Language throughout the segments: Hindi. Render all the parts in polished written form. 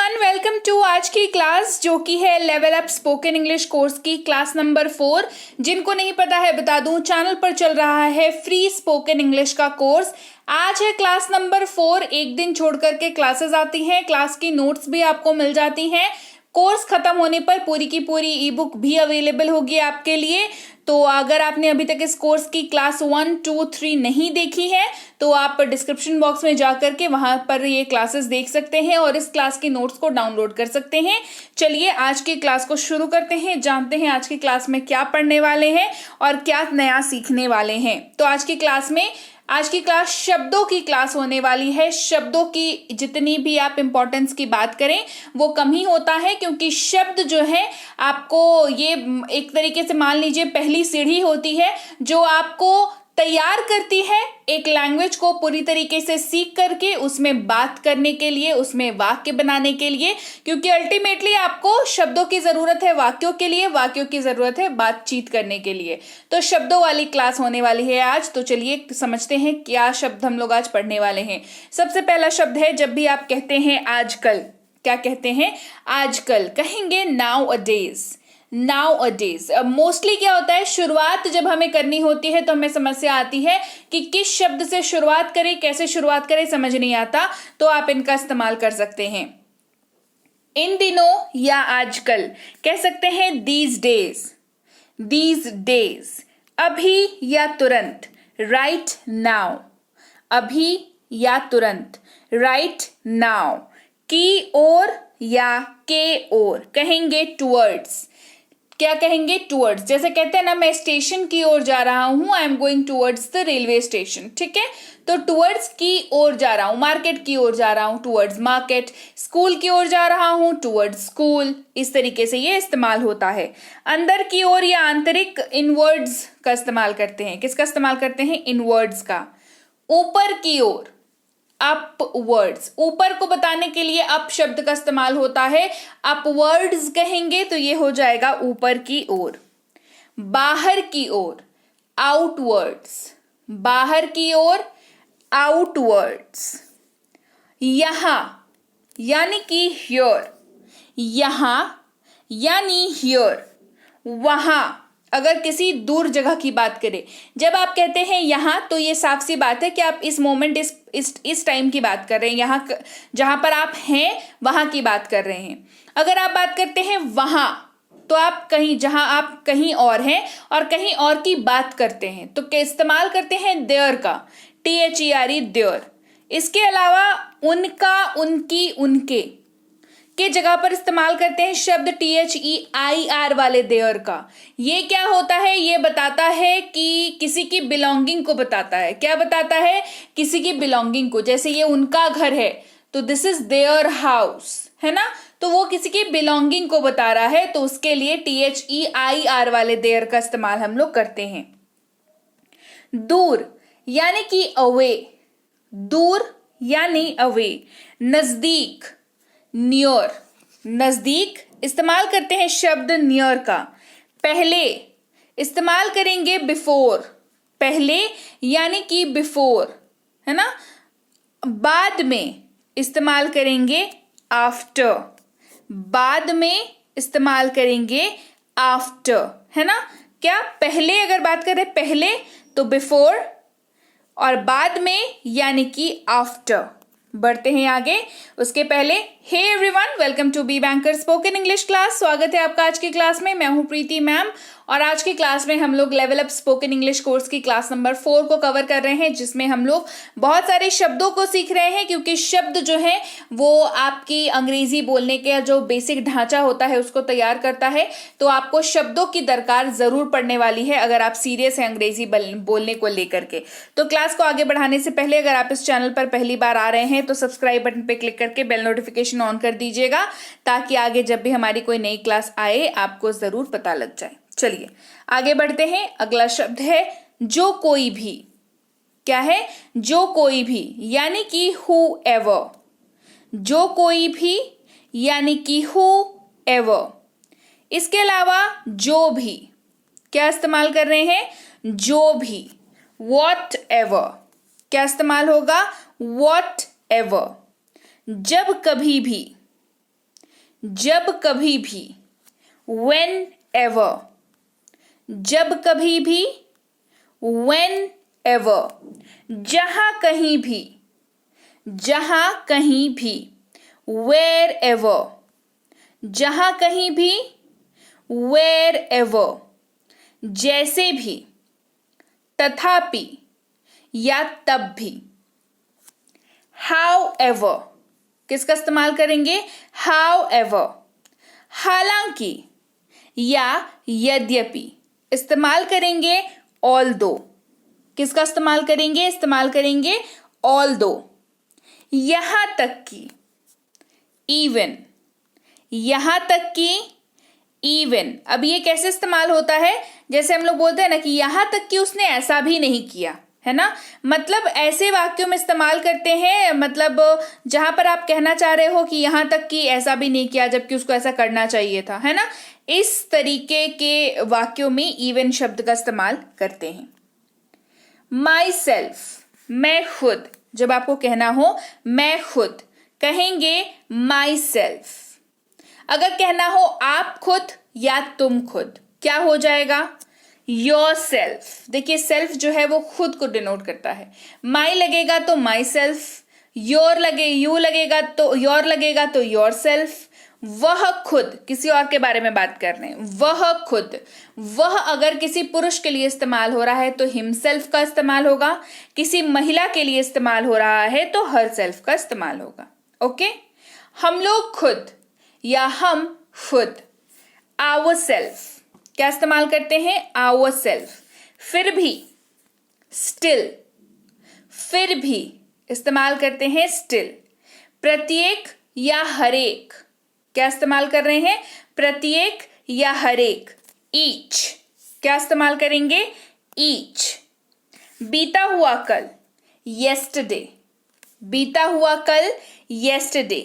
एवरीवन, वेलकम टू आज की क्लास जो कि है level up spoken English course की क्लास नंबर 4। जिनको नहीं पता है बता दूं, चैनल पर चल रहा है फ्री स्पोकन इंग्लिश का कोर्स। आज है क्लास नंबर 4। एक दिन छोड़ करके क्लासेस आती हैं, क्लास की नोट्स भी आपको मिल जाती हैं। कोर्स खत्म होने पर पूरी की पूरी ई बुक भी अवेलेबल होगी आपके लिए। तो अगर आपने अभी तक इस कोर्स की क्लास 1, 2, 3 नहीं देखी है तो आप डिस्क्रिप्शन बॉक्स में जा करके वहां पर ये क्लासेस देख सकते हैं और इस क्लास की नोट्स को डाउनलोड कर सकते हैं। चलिए आज की क्लास को शुरू करते हैं, जानते हैं आज की क्लास में क्या पढ़ने वाले हैं और क्या नया सीखने वाले हैं। तो आज की क्लास शब्दों की क्लास होने वाली है। शब्दों की जितनी भी आप इंपॉर्टेंस की बात करें वो कम ही होता है, क्योंकि शब्द जो है आपको ये एक तरीके से मान लीजिए पहली सीढ़ी होती है जो आपको तैयार करती है एक लैंग्वेज को पूरी तरीके से सीख करके उसमें बात करने के लिए, उसमें वाक्य बनाने के लिए। क्योंकि अल्टीमेटली आपको शब्दों की जरूरत है वाक्यों के लिए, वाक्यों की जरूरत है बातचीत करने के लिए। तो शब्दों वाली क्लास होने वाली है आज। तो चलिए समझते हैं क्या शब्द हम लोग आज पढ़ने वाले हैं। सबसे पहला शब्द है, जब भी आप कहते हैं आजकल, क्या कहते हैं? आजकल कहेंगे नाउ अ डेज। नाउ अ डेज मोस्टली क्या होता है, शुरुआत जब हमें करनी होती है तो हमें समस्या आती है कि किस शब्द से शुरुआत करें, कैसे शुरुआत करें, समझ नहीं आता। तो आप इनका इस्तेमाल कर सकते हैं। इन दिनों या आजकल कह सकते हैं दीज डेज, दीज डेज। अभी या तुरंत, राइट नाउ। अभी या तुरंत, राइट नाउ। की ओर या के ओर कहेंगे टुवर्ड्स। क्या कहेंगे? टुवर्ड्स। जैसे कहते हैं ना, मैं स्टेशन की ओर जा रहा हूं, I am going towards the railway station. ठीक है, तो टुवर्ड्स की ओर जा रहा हूं, मार्केट की ओर जा रहा हूं, टुवर्ड्स मार्केट। स्कूल की ओर जा रहा हूं, टुवर्ड्स स्कूल। इस तरीके से ये इस्तेमाल होता है। अंदर की ओर या आंतरिक, इनवर्ड्स का इस्तेमाल करते हैं। किसका इस्तेमाल करते हैं? इनवर्ड्स का। ऊपर की ओर, अपवर्ड्स। ऊपर को बताने के लिए अप शब्द का इस्तेमाल होता है। अपवर्ड्स कहेंगे तो ये हो जाएगा ऊपर की ओर। बाहर की ओर, आउटवर्ड्स। बाहर की ओर, आउटवर्ड्स। यहां यानी कि हियर, यहां यानी हियर। वहां, अगर किसी दूर जगह की बात करें, जब आप कहते हैं यहां तो ये साफ सी बात है कि आप इस मोमेंट, इस टाइम की बात कर रहे हैं। यहां जहां पर आप हैं वहां की बात कर रहे हैं। अगर आप बात करते हैं वहां तो आप कहीं, जहां आप कहीं और हैं और कहीं और की बात करते हैं तो इस्तेमाल करते हैं देयर का, THERE, देयर। इसके अलावा उनका, उनकी, उनके के जगह पर इस्तेमाल करते हैं शब्द THEIR वाले देयर का। ये क्या होता है? ये बताता है कि किसी की बिलोंगिंग को बताता है। क्या बताता है? किसी की बिलोंगिंग को। जैसे ये उनका घर है तो दिस इज देयर हाउस, है ना, तो वो किसी की बिलोंगिंग को बता रहा है, तो उसके लिए THEIR वाले देयर का इस्तेमाल हम लोग करते हैं। दूर यानी कि अवे, दूर यानी अवे। नजदीक, नियर। नजदीक इस्तेमाल करते हैं शब्द नियर का। पहले इस्तेमाल करेंगे बिफोर, पहले यानी कि बिफोर, है ना। बाद में इस्तेमाल करेंगे आफ्टर, बाद में इस्तेमाल करेंगे आफ्टर, है ना। क्या पहले अगर बात करें पहले तो बिफोर और बाद में यानी कि आफ्टर। बढ़ते हैं आगे। उसके पहले, hey everyone, welcome to B banker spoken English class. स्वागत है आपका आज की क्लास में। मैं हूं प्रीति मैम और आज की क्लास में हम लोग level up spoken English course की क्लास नंबर 4 को कवर कर रहे हैं, जिसमें हम लोग बहुत सारे शब्दों को सीख रहे हैं। क्योंकि शब्द जो है वो आपकी अंग्रेजी बोलने के जो बेसिक ढांचा होता है उसको तैयार करता है। तो आपको शब्दों की दरकार जरूर पड़ने वाली है अगर आप सीरियस है अंग्रेजी बोलने को लेकर के। तो क्लास को आगे बढ़ाने से पहले अगर आप इस चैनल पर पहली बार आ रहे हैं तो सब्सक्राइब बटन पे क्लिक करके बेल नोटिफिकेशन ऑन कर दीजिएगा, ताकि आगे जब भी हमारी कोई नई क्लास आए आपको जरूर पता लग जाए। चलिए आगे बढ़ते हैं। अगला शब्द है जो कोई भी। क्या है? जो कोई भी यानी कि हु एवर। जो कोई भी यानी कि हु एवर। इसके अलावा जो भी, क्या इस्तेमाल कर रहे हैं? जो भी, वॉट एवर। क्या इस्तेमाल होगा? What ever. जब कभी भी, जब कभी भी, whenever, जब कभी भी, whenever, जहां कहीं भी, जहां कहीं भी, wherever, जहां कहीं भी, wherever, जैसे भी, तथापि या तब भी। however, किसका इस्तेमाल करेंगे? however, हालांकि या यद्यपि। इस्तेमाल करेंगे although, किसका इस्तेमाल करेंगे? इस्तेमाल करेंगे although। यहां तक कि, even, यहां तक कि, even। अब ये कैसे इस्तेमाल होता है? जैसे हम लोग बोलते हैं ना कि यहां तक कि उसने ऐसा भी नहीं किया, है ना। मतलब ऐसे वाक्यों में इस्तेमाल करते हैं, मतलब जहां पर आप कहना चाह रहे हो कि यहां तक कि ऐसा भी नहीं किया जबकि उसको ऐसा करना चाहिए था, है ना। इस तरीके के वाक्यों में इवन शब्द का इस्तेमाल करते हैं। माई सेल्फ, मैं खुद। जब आपको कहना हो मैं खुद, कहेंगे माई सेल्फ। अगर कहना हो आप खुद या तुम खुद, क्या हो जाएगा? Your self. देखिए सेल्फ जो है वो खुद को डिनोट करता है। माई लगेगा तो माई सेल्फ, योर लगे, यू लगेगा तो योर लगेगा तो योर सेल्फ। वह खुद, किसी और के बारे में बात कर रहे हैं, वह खुद। वह अगर किसी पुरुष के लिए इस्तेमाल हो रहा है तो हिमसेल्फ का इस्तेमाल होगा, किसी महिला के लिए इस्तेमाल हो रहा है तो हर सेल्फ का इस्तेमाल होगा। ओके, हम लोग खुद या हम खुद, आवर सेल्फ, क्या इस्तेमाल करते हैं? Our self. फिर भी, स्टिल, फिर भी इस्तेमाल करते हैं स्टिल। प्रत्येक या हरेक, क्या इस्तेमाल कर रहे हैं? प्रत्येक या हरेक। ईच, क्या इस्तेमाल करेंगे? ईच। बीता हुआ कल, yesterday, बीता हुआ कल, yesterday।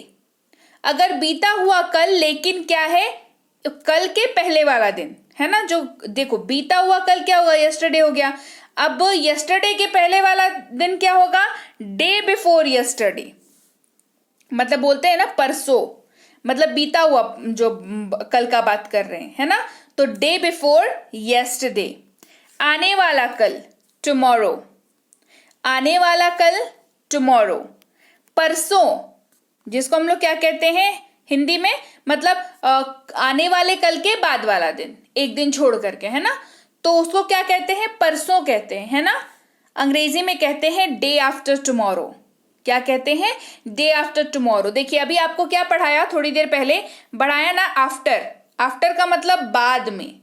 अगर बीता हुआ कल लेकिन क्या है? कल के पहले वाला दिन, है ना। जो देखो बीता हुआ कल क्या होगा? यस्टरडे हो गया। अब यस्टरडे के पहले वाला दिन क्या होगा? Day before yesterday. मतलब बोलते हैं ना परसों, मतलब बीता हुआ जो कल का बात कर रहे हैं, है ना। तो डे बिफोर यस्टरडे। आने वाला कल, टुमारो, आने वाला कल, टुमारो। परसों, जिसको हम लोग क्या कहते हैं हिंदी में? मतलब आने वाले कल के बाद वाला दिन, एक दिन छोड़ करके, है ना। तो उसको क्या कहते हैं? परसों कहते हैं, है ना। अंग्रेजी में कहते हैं डे आफ्टर टुमारो। क्या कहते हैं? Day after tomorrow. देखिए अभी आपको क्या पढ़ाया थोड़ी देर पहले? बढ़ाया ना आफ्टर। आफ्टर का मतलब बाद में।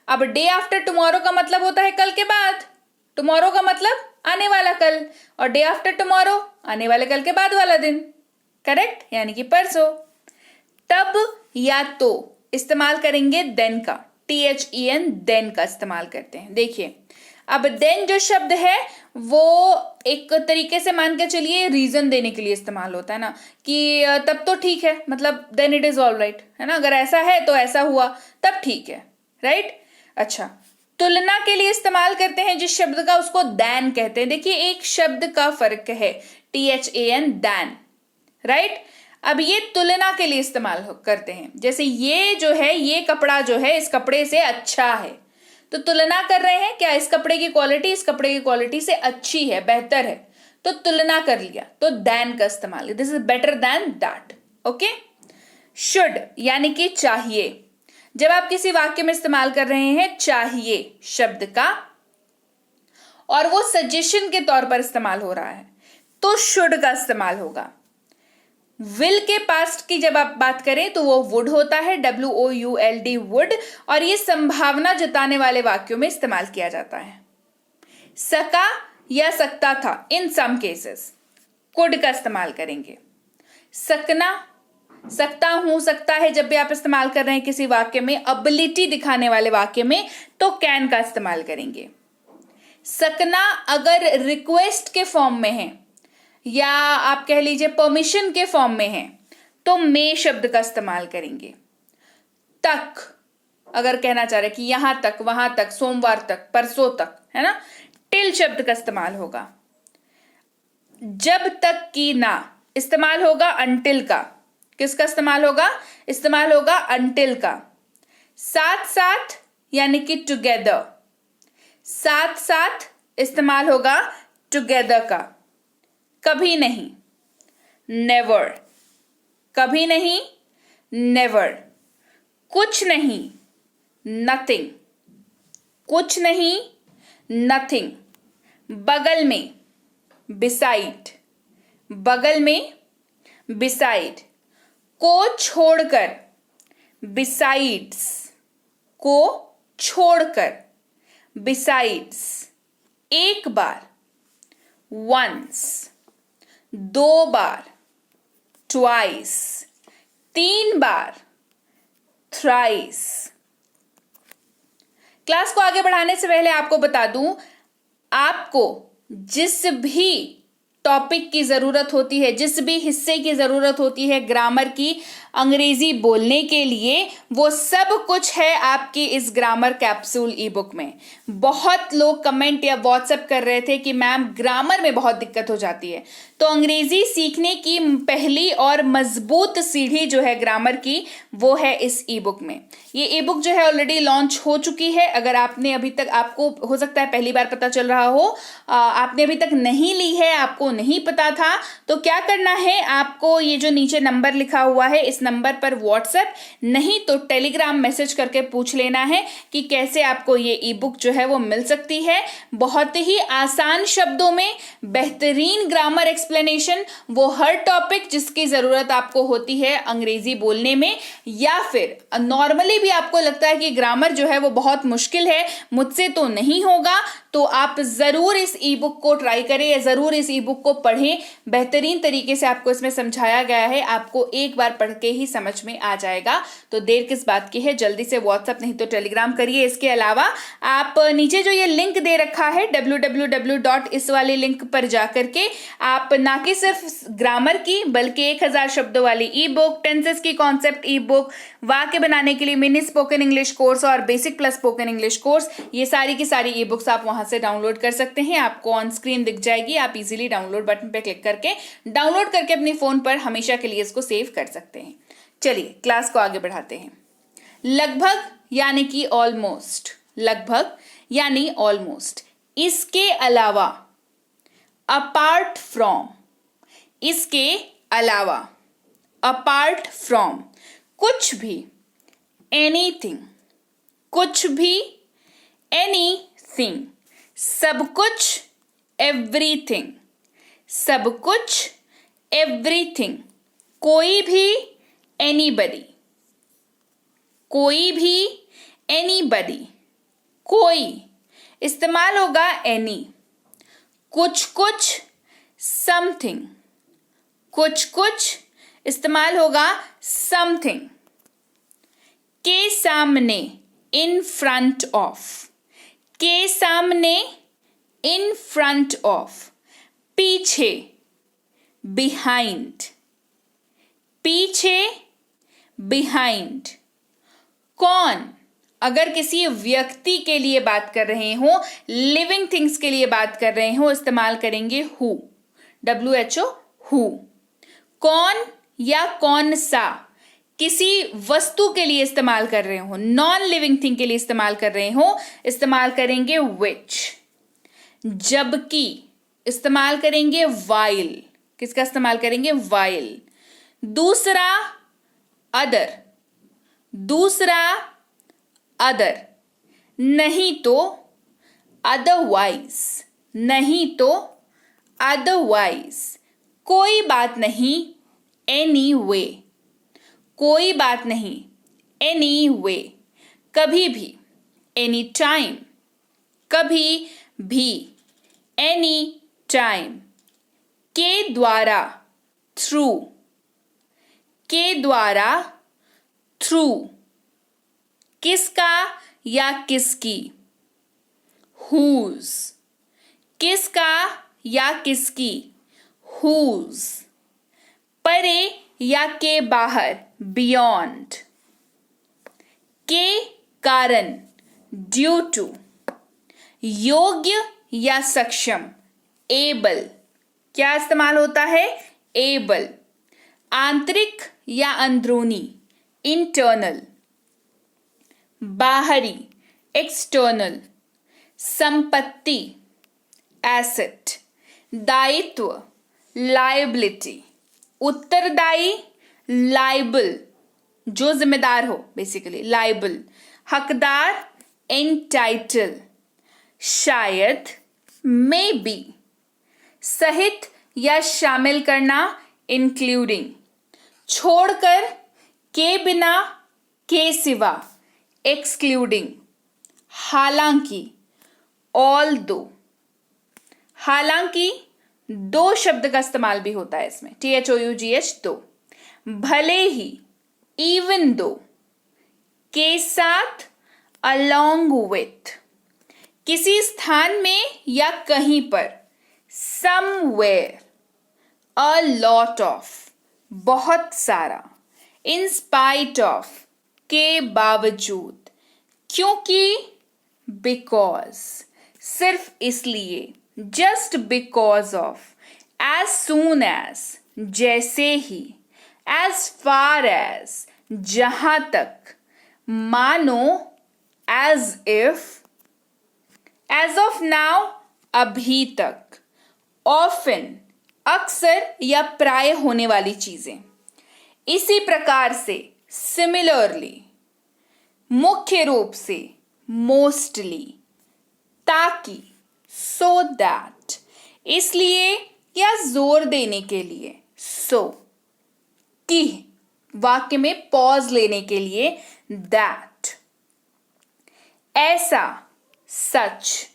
अब डे आफ्टर टुमारो का मतलब होता है कल के बाद। टुमारो का मतलब आने वाला कल, और डे आफ्टर टुमारो आने वाले कल के बाद वाला दिन। करेक्ट, यानी कि परसों। तब या तो इस्तेमाल करेंगे देन का, THEN, देन का इस्तेमाल करते हैं। देखिए अब देन जो शब्द है वो एक तरीके से मान के चलिए रीजन देने के लिए इस्तेमाल होता है ना, कि तब तो ठीक है, मतलब then it is all right, है ना। अगर ऐसा है तो ऐसा हुआ तब ठीक है, राइट। अच्छा, तुलना के लिए इस्तेमाल करते हैं जिस शब्द का, उसको दैन कहते हैं। देखिए एक शब्द का फर्क है, THAN, दैन, राइट। अब ये तुलना के लिए इस्तेमाल करते हैं। जैसे ये जो है, ये कपड़ा जो है इस कपड़े से अच्छा है, तो तुलना कर रहे हैं क्या? इस कपड़े की क्वालिटी इस कपड़े की क्वालिटी से अच्छी है, बेहतर है, तो तुलना कर लिया, तो दैन का इस्तेमाल, this is better than that. Okay. Should यानी कि चाहिए। जब आप किसी वाक्य में इस्तेमाल कर रहे हैं चाहिए शब्द का, और वो सजेशन के तौर पर इस्तेमाल हो रहा है, तो शुड का इस्तेमाल होगा। विल के पास्ट की जब आप बात करें तो वो वुड होता है, WOULD, वुड, और ये संभावना जताने वाले वाक्यों में इस्तेमाल किया जाता है। सका या सकता था, इन सम केसेस कुड का इस्तेमाल करेंगे। सकना, सकता हूं, सकता है, जब भी आप इस्तेमाल कर रहे हैं किसी वाक्य में, एबिलिटी दिखाने वाले वाक्य में, तो कैन का इस्तेमाल करेंगे। सकना अगर रिक्वेस्ट के फॉर्म में है या आप कह लीजिए परमिशन के फॉर्म में है, तो मे शब्द का इस्तेमाल करेंगे। तक अगर कहना चाह रहे कि यहां तक, वहां तक, सोमवार तक, परसों तक, है ना, टिल शब्द का इस्तेमाल होगा। जब तक कि ना, इस्तेमाल होगा अनटिल का। किसका इस्तेमाल होगा until का। साथ साथ यानी कि टुगेदर, साथ साथ इस्तेमाल होगा टुगेदर का। कभी नहीं, नेवर, कभी नहीं, नेवर। कुछ नहीं, नथिंग, कुछ नहीं, नथिंग। बगल में, बिसाइड, बगल में, बिसाइड। को छोड़कर, बिसाइड्स, को छोड़कर, बिसाइड्स। एक बार, वंस, दो बार, ट्वाइस, तीन बार, थ्राइस। क्लास को आगे बढ़ाने से पहले आपको बता दूं, आपको जिस भी टॉपिक की जरूरत होती है, जिस भी हिस्से की जरूरत होती है ग्रामर की अंग्रेजी बोलने के लिए, वो सब कुछ है आपकी इस ग्रामर कैप्सूल ई बुक में। बहुत लोग कमेंट या व्हाट्सएप कर रहे थे कि मैम ग्रामर में बहुत दिक्कत हो जाती है, तो अंग्रेजी सीखने की पहली और मजबूत सीढ़ी जो है ग्रामर की, वो है इस ई बुक में। ये ई बुक जो है ऑलरेडी लॉन्च हो चुकी है। अगर आपने अभी तक, आपको हो सकता है पहली बार पता चल रहा हो, आपने अभी तक नहीं ली है, आपको नहीं पता था, तो क्या करना है, आपको ये जो नीचे नंबर लिखा हुआ है, इस नंबर पर व्हाट्सएप नहीं तो टेलीग्राम मैसेज करके पूछ लेना है कि कैसे आपको ये ई बुक जो है वो मिल सकती है। बहुत ही आसान शब्दों में बेहतरीन ग्रामर एक्सप्लेनेशन, वो हर टॉपिक जिसकी जरूरत आपको होती है अंग्रेजी बोलने में, या फिर नॉर्मली भी आपको लगता है कि ग्रामर जो है वो बहुत मुश्किल है, मुझसे तो नहीं होगा, तो आप जरूर इस ई बुक को ट्राई करें या जरूर इस ई बुक को पढ़ें। बेहतरीन तरीके से आपको इसमें समझाया गया है, आपको एक बार पढ़ के ही समझ में आ जाएगा। तो देर किस बात की है, जल्दी से व्हाट्सएप नहीं तो टेलीग्राम करिए। इसके अलावा आप नीचे जो ये लिंक दे रखा है www. इस वाले लिंक पर जाकर के आप ना कि सिर्फ ग्रामर की बल्कि 1000 शब्दों वाली ई बुक, टेंसेस की कॉन्सेप्ट ई बुक, वाक्य बनाने के लिए मिनी स्पोकन इंग्लिश कोर्स और basic plus spoken English course, ये सारी की सारी ई बुक्स आप वहां से डाउनलोड कर सकते हैं। आपको ऑन स्क्रीन दिख जाएगी, आप इजीली डाउनलोड बटन पे क्लिक करके डाउनलोड करके अपने फोन पर हमेशा के लिए इसको सेव कर सकते हैं। चलिए क्लास को आगे बढ़ाते हैं। लगभग यानी कि ऑलमोस्ट, लगभग यानी ऑलमोस्ट। इसके अलावा, अपार्ट फ्रॉम, इसके अलावा, अपार्ट फ्रॉम, कुछ भी, एनीथिंग, कुछ भी, एनीथिंग, सब कुछ, एवरीथिंग, सब कुछ, एवरीथिंग, कोई भी, एनीबडी, कोई भी, एनीबडी, कोई, इस्तेमाल होगा एनी। कुछ कुछ, समथिंग, कुछ कुछ, इस्तेमाल होगा समथिंग। के सामने, इन फ्रंट ऑफ, के सामने, इन फ्रंट ऑफ। पीछे, बिहाइंड, पीछे, बिहाइंड। कौन, अगर किसी व्यक्ति के लिए बात कर रहे हो, लिविंग थिंग्स के लिए बात कर रहे हो, इस्तेमाल करेंगे हु, WHO, हु। कौन या कौन सा, किसी वस्तु के लिए इस्तेमाल कर रहे हो, नॉन लिविंग थिंग के लिए इस्तेमाल कर रहे हो, इस्तेमाल करेंगे विच। जबकि, इस्तेमाल करेंगे वाइल, किसका इस्तेमाल करेंगे, वाइल। दूसरा, अदर, दूसरा, अदर। नहीं तो, अदरवाइज, नहीं तो, अदरवाइज। कोई बात नहीं, एनी वे, कोई बात नहीं, एनी वे। कभी भी, एनी टाइम, कभी भी, एनी टाइम। के द्वारा, थ्रू, के द्वारा, थ्रू। किसका या किसकी, हुज, किसका या किसकी, हुज। परे या के बाहर, बियॉन्ड। के कारण, ड्यू टू। योग्य या सक्षम, एबल, क्या इस्तेमाल होता है, एबल। आंतरिक या अंदरूनी, इंटरनल। बाहरी, एक्सटर्नल। संपत्ति, एसेट। दायित्व, लायबिलिटी। उत्तरदायी, लाइबल, जो जिम्मेदार हो बेसिकली, लाइबल। हकदार, एंटाइटल। शायद, मे बी। सहित या शामिल करना, इंक्लूडिंग। छोड़कर, के बिना, के सिवा, एक्सक्लूडिंग। हालांकि, ऑल दो। हालांकि दो शब्द का इस्तेमाल भी होता है इसमें, THOUGH, दो। भले ही, इवन दो। के साथ, along with। किसी स्थान में या कहीं पर, somewhere। a lot of, बहुत सारा। in spite of, के बावजूद। क्योंकि, because, सिर्फ इसलिए, just because of, as soon as, जैसे ही, as far as, जहां तक, मानो, as if, as of now, अभी तक, often, अक्सर या प्राय होने वाली चीजें। इसी प्रकार से, similarly, मुख्य रूप से, mostly, ताकि, so that, इसलिए या जोर देने के लिए, so, कि, वाक्य में पॉज लेने के लिए, that। ऐसा, सच,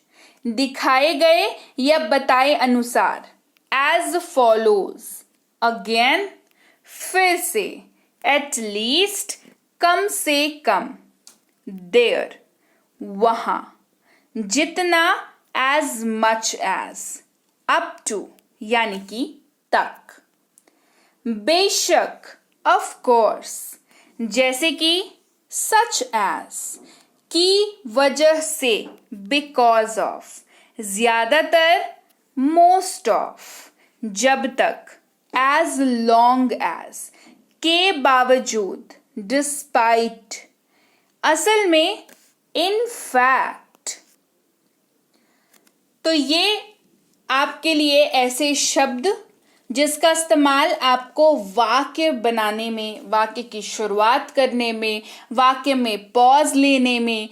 दिखाए गए या बताए अनुसार, as follows, again, फिर से, at least, कम से कम, there, वहां, जितना, as much as, up to, यानी कि तक। बेशक, of course, जैसे कि, such as, की वजह से, because of, ज्यादातर, most of, जब तक, as long as, के बावजूद, despite, असल में, in fact। तो ये आपके लिए ऐसे शब्द जिसका इस्तेमाल आपको वाक्य बनाने में, वाक्य की शुरुआत करने में, वाक्य में पॉज लेने में,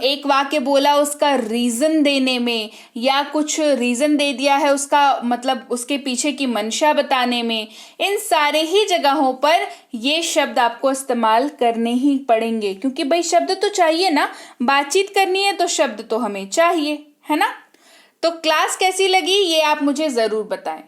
एक वाक्य बोला उसका रीजन देने में, या कुछ रीजन दे दिया है उसका मतलब उसके पीछे की मंशा बताने में, इन सारे ही जगहों पर ये शब्द आपको इस्तेमाल करने ही पड़ेंगे, क्योंकि भाई शब्द तो चाहिए ना, बातचीत करनी है तो शब्द तो हमें चाहिए, है ना। तो क्लास कैसी लगी ये आप मुझे जरूर बताएं।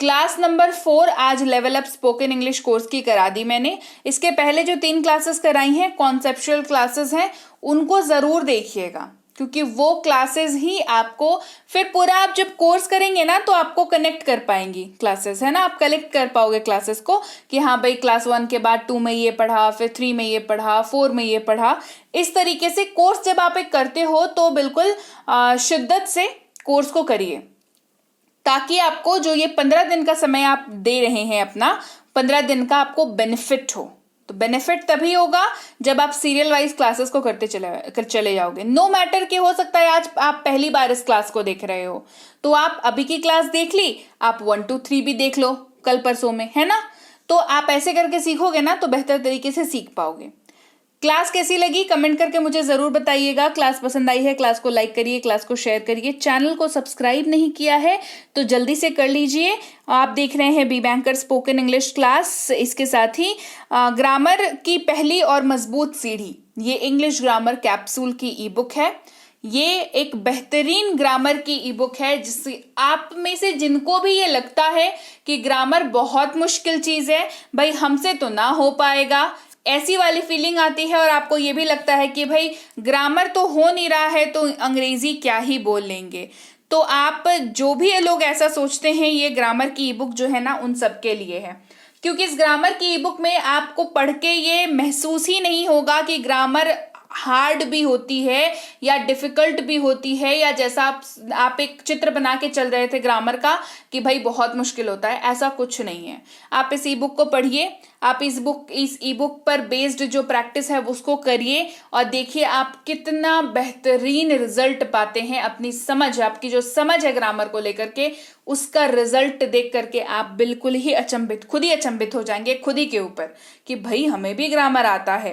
क्लास नंबर 4 आज level up spoken English course की करा दी मैंने। इसके पहले जो 3 क्लासेस कराई हैं कॉन्सेप्चुअल क्लासेस हैं, उनको ज़रूर देखिएगा, क्योंकि वो क्लासेस ही आपको फिर पूरा आप जब कोर्स करेंगे ना तो आपको कनेक्ट कर पाएंगी क्लासेस, है ना। आप कलेक्ट कर पाओगे क्लासेस को कि हाँ भाई क्लास 1 के बाद 2 में ये पढ़ा, फिर 3 में ये पढ़ा, 4 में ये पढ़ा। इस तरीके से कोर्स जब आप एक करते हो तो बिल्कुल शिद्दत से कोर्स को करिए, ताकि आपको जो ये 15 दिन का समय आप दे रहे हैं अपना, 15 दिन का आपको बेनिफिट हो। तो बेनिफिट तभी होगा जब आप सीरियल वाइज क्लासेस को करते चले जाओगे। नो मैटर कि हो सकता है आज आप पहली बार इस क्लास को देख रहे हो, तो आप अभी की क्लास देख ली, आप 1 2 3 भी देख लो कल परसों में, है ना। तो आप ऐसे करके सीखोगे ना तो बेहतर तरीके से सीख पाओगे। क्लास कैसी लगी कमेंट करके मुझे ज़रूर बताइएगा। क्लास पसंद आई है क्लास को लाइक करिए, क्लास को शेयर करिए। चैनल को सब्सक्राइब नहीं किया है तो जल्दी से कर लीजिए। आप देख रहे हैं B banker spoken English class. इसके साथ ही ग्रामर की पहली और मजबूत सीढ़ी, ये इंग्लिश ग्रामर कैप्सूल की ई बुक है। ये एक बेहतरीन ग्रामर की ई बुक है, जिससे आप में से जिनको भी ये लगता है कि ग्रामर बहुत मुश्किल चीज़ है, भाई हमसे तो ना हो पाएगा, ऐसी वाली फीलिंग आती है, और आपको ये भी लगता है कि भाई ग्रामर तो हो नहीं रहा है तो अंग्रेजी क्या ही बोल लेंगे, तो आप जो भी लोग ऐसा सोचते हैं, ये ग्रामर की ई बुक जो है ना उन सब के लिए है। क्योंकि इस ग्रामर की ई बुक में आपको पढ़ के ये महसूस ही नहीं होगा कि ग्रामर हार्ड भी होती है या डिफिकल्ट भी होती है, या जैसा आप एक चित्र बना के चल रहे थे ग्रामर का कि भाई बहुत मुश्किल होता है, ऐसा कुछ नहीं है। आप इस ई बुक को पढ़िए, आप इस ई बुक पर बेस्ड जो प्रैक्टिस है उसको करिए और देखिए आप कितना बेहतरीन रिजल्ट पाते हैं। अपनी समझ, आपकी जो समझ है ग्रामर को लेकर के, उसका रिजल्ट देख करके आप बिल्कुल ही अचंभित, खुद ही अचंभित हो जाएंगे खुद ही के ऊपर कि भाई हमें भी ग्रामर आता है।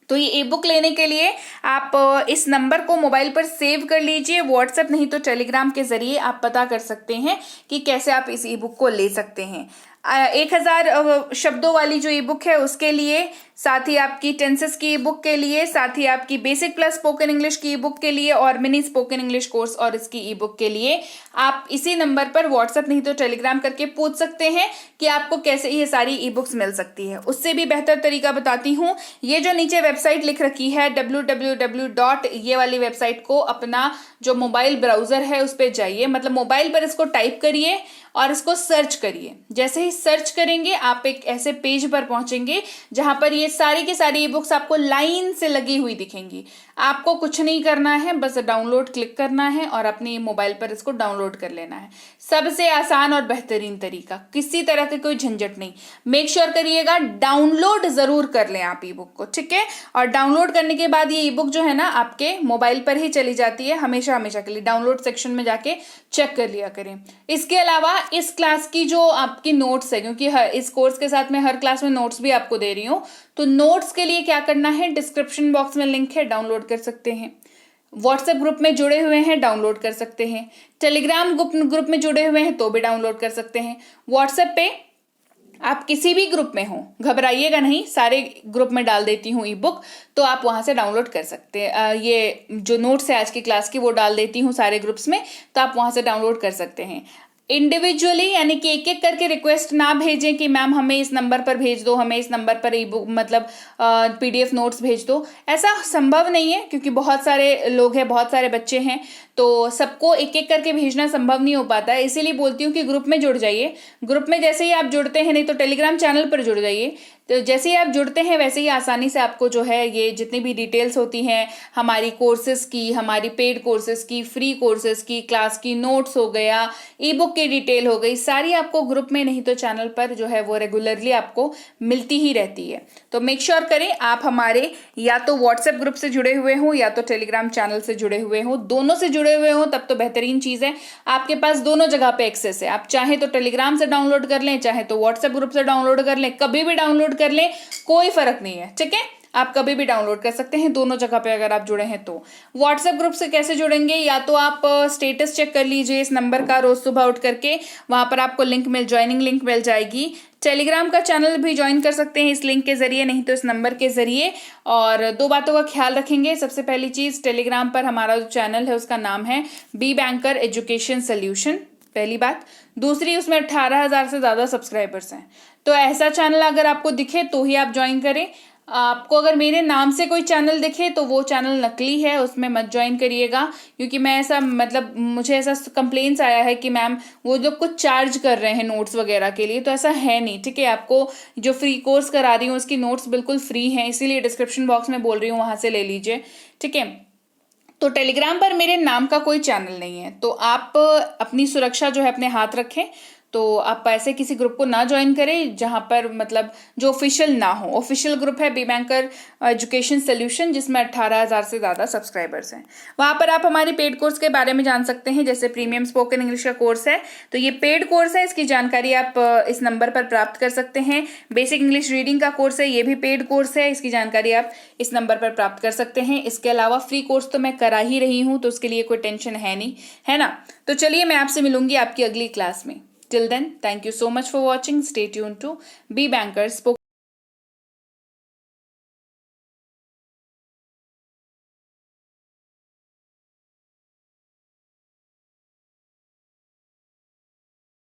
तो ये ई बुक लेने के लिए आप इस नंबर को मोबाइल पर सेव कर लीजिए। व्हाट्सएप नहीं तो टेलीग्राम के जरिए आप पता कर सकते हैं कि कैसे आप इस ई बुक को ले सकते हैं। 1000 शब्दों वाली जो ई बुक है उसके लिए, साथ ही आपकी टेंसेस की ई बुक के लिए, साथ ही आपकी बेसिक प्लस स्पोकन इंग्लिश की ई बुक के लिए और मिनी स्पोकन इंग्लिश कोर्स और इसकी ई बुक के लिए आप इसी नंबर पर व्हाट्सएप नहीं तो टेलीग्राम करके पूछ सकते हैं कि आपको कैसे ये सारी ई बुक्स मिल सकती है। उससे भी बेहतर तरीका बताती हूँ, ये जो नीचे वेबसाइट लिख रखी है www. ये वाली वेबसाइट को अपना जो मोबाइल ब्राउजर है उस पर जाइए, मतलब मोबाइल पर इसको टाइप करिए और इसको सर्च करिए। जैसे ही सर्च करेंगे आप एक ऐसे पेज पर पहुंचेंगे जहां पर ये सारी की सारी ई बुक्स आपको लाइन से लगी हुई दिखेंगी। आपको कुछ नहीं करना है, बस डाउनलोड क्लिक करना है और अपने मोबाइल पर इसको डाउनलोड कर लेना है। सबसे आसान और बेहतरीन तरीका, किसी तरह के कोई झंझट नहीं। मेक श्योर करिएगा डाउनलोड जरूर कर लें आप ई बुक को, ठीक है। और डाउनलोड करने के बाद ये ई बुक जो है ना आपके मोबाइल पर ही चली जाती है हमेशा हमेशा के लिए। डाउनलोड सेक्शन में जाके चेक कर लिया करें। इसके अलावा इस क्लास की जो आपकी नोट्स है, क्योंकि इस कोर्स के साथ में हर क्लास में नोट्स भी आपको दे रही हूँ, तो नोट्स के लिए क्या करना है, डिस्क्रिप्शन बॉक्स में लिंक है, डाउनलोड कर सकते हैं। व्हाट्सएप ग्रुप में जुड़े हुए हैं, डाउनलोड कर सकते हैं। टेलीग्राम ग्रुप में जुड़े हुए हैं तो भी डाउनलोड कर सकते हैं। व्हाट्सएप पे आप किसी भी ग्रुप में हो, घबराइएगा नहीं, सारे ग्रुप में डाल देती हूँ ई बुक, तो आप वहां से डाउनलोड कर सकते हैं। ये जो नोट्स है आज की क्लास की वो डाल देती हूँ सारे ग्रुप्स में, तो आप वहां से डाउनलोड कर सकते हैं। इंडिविजुअली यानी कि एक एक करके रिक्वेस्ट ना भेजें कि मैम हमें इस नंबर पर भेज दो, हमें इस नंबर पर ई बुक मतलब PDF नोट्स भेज दो। ऐसा संभव नहीं है क्योंकि बहुत सारे लोग हैं, बहुत सारे बच्चे हैं, तो सबको एक एक करके भेजना संभव नहीं हो पाता है। इसीलिए बोलती हूँ कि ग्रुप में जुड़ जाइए। ग्रुप में जैसे ही आप जुड़ते हैं, नहीं तो टेलीग्राम चैनल पर जुड़ जाइए, तो जैसे ही आप जुड़ते हैं वैसे ही आसानी से आपको जो है ये जितनी भी डिटेल्स होती हैं हमारी कोर्सेज की, हमारी पेड कोर्सेज की, फ्री कोर्सेज की, क्लास की नोट्स हो गया, ई बुक की डिटेल हो गई, सारी आपको ग्रुप में नहीं तो चैनल पर जो है वो रेगुलरली आपको मिलती ही रहती है। तो मेक श्योर करें आप हमारे या तो व्हाट्सएप ग्रुप से जुड़े हुए हो या तो टेलीग्राम चैनल से जुड़े हुए हो, दोनों से जुड़े हुए हो तब तो बेहतरीन चीज है। आपके पास दोनों जगह पे एक्सेस है, आप चाहे तो टेलीग्राम से डाउनलोड कर लें, चाहे तो व्हाट्सएप ग्रुप से डाउनलोड कर लें, कभी भी डाउनलोड कर लें, कोई फर्क नहीं है, ठीक है। आप कभी भी डाउनलोड कर सकते हैं दोनों जगह पे अगर आप जुड़े हैं तो। व्हाट्सएप ग्रुप से कैसे जुड़ेंगे, या तो आप स्टेटस चेक कर लीजिए इस नंबर का रोज सुबह उठ करके, वहां पर आपको ज्वाइनिंग लिंक मिल जाएगी। टेलीग्राम का चैनल भी ज्वाइन कर सकते हैं इस लिंक के जरिए, नहीं तो इस नंबर के जरिए। और 2 बातों का ख्याल रखेंगे। सबसे पहली चीज, टेलीग्राम पर हमारा जो चैनल है उसका नाम है बी बैंकर एजुकेशन सोल्यूशन, पहली बात। दूसरी, उसमें 18,000 से ज्यादा सब्सक्राइबर्स हैं, तो ऐसा चैनल अगर आपको दिखे तो ही आप ज्वाइन करें। आपको अगर मेरे नाम से कोई चैनल दिखे तो वो चैनल नकली है, उसमें मत ज्वाइन करिएगा, क्योंकि मैं ऐसा मतलब मुझे ऐसा कंप्लेंट्स आया है कि मैम वो जो कुछ चार्ज कर रहे हैं नोट्स वगैरह के लिए, तो ऐसा है नहीं, ठीक है। आपको जो फ्री कोर्स करा रही हूँ उसकी नोट्स बिल्कुल फ्री हैं, इसीलिए डिस्क्रिप्शन बॉक्स में बोल रही हूँ, वहां से ले लीजिए, ठीक है। तो टेलीग्राम पर मेरे नाम का कोई चैनल नहीं है, तो आप अपनी सुरक्षा जो है अपने हाथ रखें। तो आप ऐसे किसी ग्रुप को ना ज्वाइन करें जहां पर मतलब जो ऑफिशियल ना हो। ऑफिशियल ग्रुप है बी बैंकर एजुकेशन सोल्यूशन, जिसमें 18,000 से ज़्यादा सब्सक्राइबर्स हैं। वहां पर आप हमारी पेड कोर्स के बारे में जान सकते हैं, जैसे प्रीमियम स्पोकन इंग्लिश का कोर्स है, तो ये पेड कोर्स है, इसकी जानकारी आप इस नंबर पर प्राप्त कर सकते हैं। बेसिक इंग्लिश रीडिंग का कोर्स है, ये भी पेड कोर्स है, इसकी जानकारी आप इस नंबर पर प्राप्त कर सकते हैं। इसके अलावा फ्री कोर्स तो मैं करा ही रही हूँ, तो उसके लिए कोई टेंशन है नहीं, है ना। तो चलिए मैं आपसे मिलूंगी आपकी अगली क्लास में। Till then, thank you so much for watching. Stay tuned to Be Bankers.